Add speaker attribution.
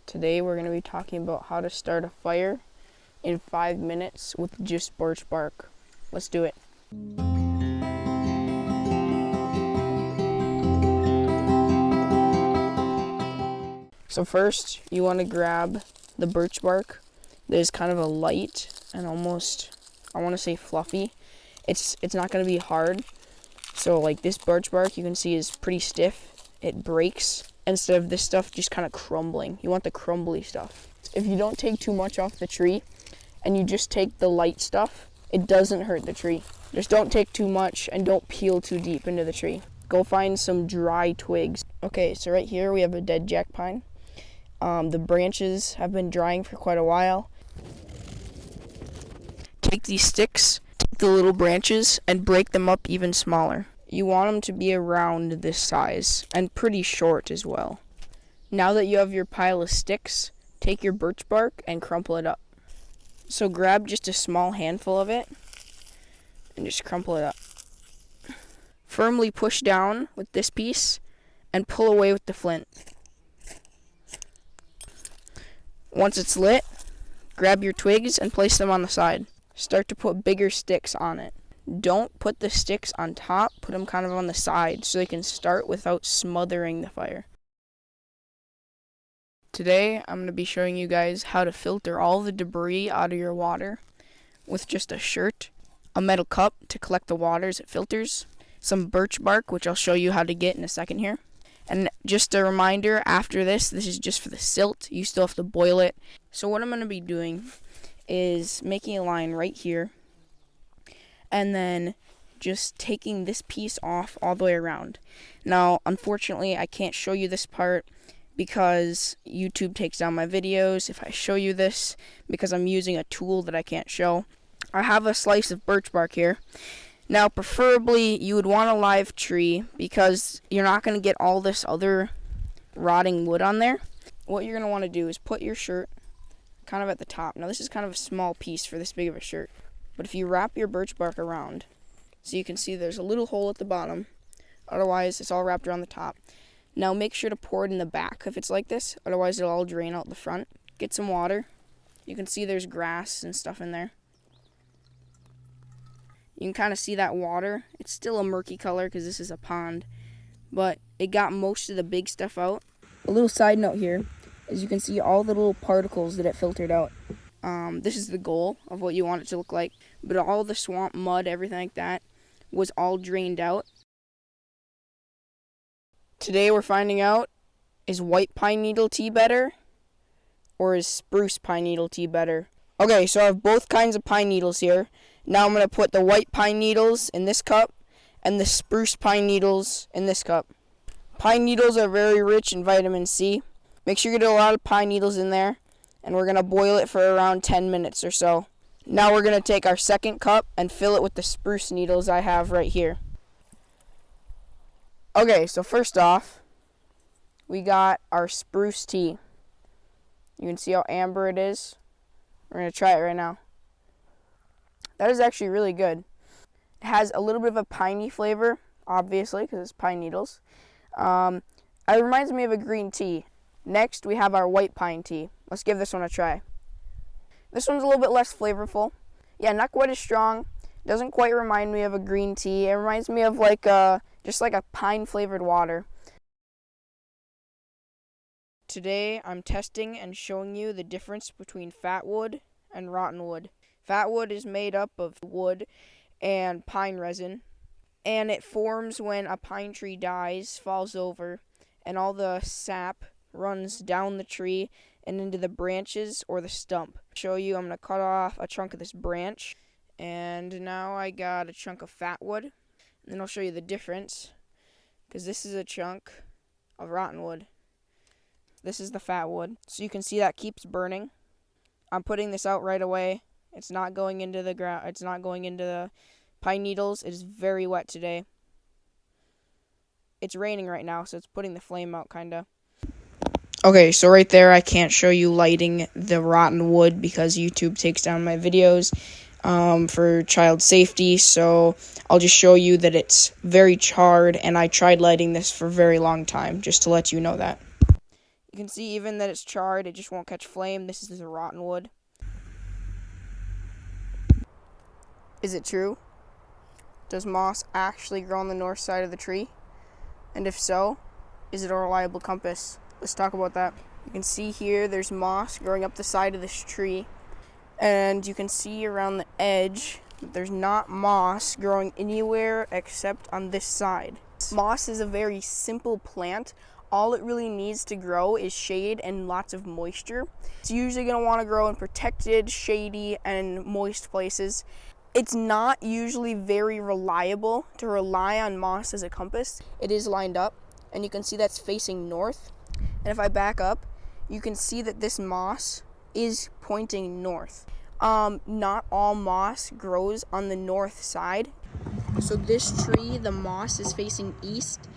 Speaker 1: Today we're going to be talking about how to start a fire in 5 minutes with just birch bark. Let's do it. So first you want to grab the birch bark. There's kind of a light and almost, I want to say fluffy. It's not going to be hard. So like this birch bark you can see is pretty stiff. It breaks instead of this stuff just kind of crumbling. You want the crumbly stuff. If you don't take too much off the tree and you just take the light stuff, it doesn't hurt the tree. Just don't take too much and don't peel too deep into the tree. Go find some dry twigs. Okay, so right here we have a dead jack pine. The branches have been drying for quite a while. Take these sticks, take the little branches, and break them up even smaller. You want them to be around this size, and pretty short as well. Now that you have your pile of sticks, take your birch bark and crumple it up. So grab just a small handful of it, and just crumple it up. Firmly push down with this piece, and pull away with the flint. Once it's lit, grab your twigs and place them on the side. Start to put bigger sticks on it. Don't put the sticks on top, put them kind of on the side so they can start without smothering the fire. Today, I'm going to be showing you guys how to filter all the debris out of your water with just a shirt, a metal cup to collect the water as it filters, some birch bark, which I'll show you how to get in a second here. And just a reminder, after this is just for the silt. You still have to boil it. So what I'm going to be doing is making a line right here, and then just taking this piece off all the way around. Now, unfortunately, I can't show you this part because YouTube takes down my videos if I show you this, because I'm using a tool that I can't show. I have a slice of birch bark here. Now, preferably, you would want a live tree because you're not going to get all this other rotting wood on there. What you're going to want to do is put your shirt kind of at the top. Now, this is kind of a small piece for this big of a shirt. But if you wrap your birch bark around, so you can see there's a little hole at the bottom. Otherwise, it's all wrapped around the top. Now, make sure to pour it in the back if it's like this. Otherwise, it'll all drain out the front. Get some water. You can see there's grass and stuff in there. You can kind of see that water. It's still a murky color because this is a pond. But it got most of the big stuff out. A little side note here is you can see all the little particles that it filtered out. This is the goal of what you want it to look like. But all the swamp mud, everything like that, was all drained out. Today we're finding out, is white pine needle tea better? Or is spruce pine needle tea better? Okay, so I have both kinds of pine needles here. Now I'm going to put the white pine needles in this cup and the spruce pine needles in this cup. Pine needles are very rich in vitamin C. Make sure you get a lot of pine needles in there. And we're going to boil it for around 10 minutes or so. Now we're going to take our second cup and fill it with the spruce needles I have right here. Okay, so first off, we got our spruce tea. You can see how amber it is. We're going to try it right now. That is actually really good. It has a little bit of a piney flavor, obviously, because it's pine needles. It reminds me of a green tea. Next, we have our white pine tea. Let's give this one a try. This one's a little bit less flavorful. Yeah, not quite as strong. Doesn't quite remind me of a green tea. It reminds me of just like a pine-flavored water. Today, I'm testing and showing you the difference between fat wood and rotten wood. Fat wood is made up of wood and pine resin, and it forms when a pine tree dies, falls over, and all the sap runs down the tree and into the branches or the stump. Show you, I'm going to cut off a chunk of this branch, and now I got a chunk of fat wood, and then I'll show you the difference, because this is a chunk of rotten wood. This is the fat wood, so you can see that keeps burning. I'm putting this out right away. It's not going into the ground. It's not going into the pine needles. It is very wet today. It's raining right now, so it's putting the flame out, kinda. Okay, so right there, I can't show you lighting the rotten wood because YouTube takes down my videos for child safety, so I'll just show you that it's very charred, and I tried lighting this for a very long time, just to let you know that. You can see even that it's charred, it just won't catch flame. This is the rotten wood. Is it true? Does moss actually grow on the north side of the tree? And if so, is it a reliable compass? Let's talk about that. You can see here there's moss growing up the side of this tree, and you can see around the edge that there's not moss growing anywhere except on this side. Moss is a very simple plant. All it really needs to grow is shade and lots of moisture. It's usually going to want to grow in protected, shady, and moist places. It's not usually very reliable to rely on moss as a compass. It is lined up, and you can see that's facing north. And if I back up, you can see that this moss is pointing north. Not all moss grows on the north side. So this tree, the moss is facing east.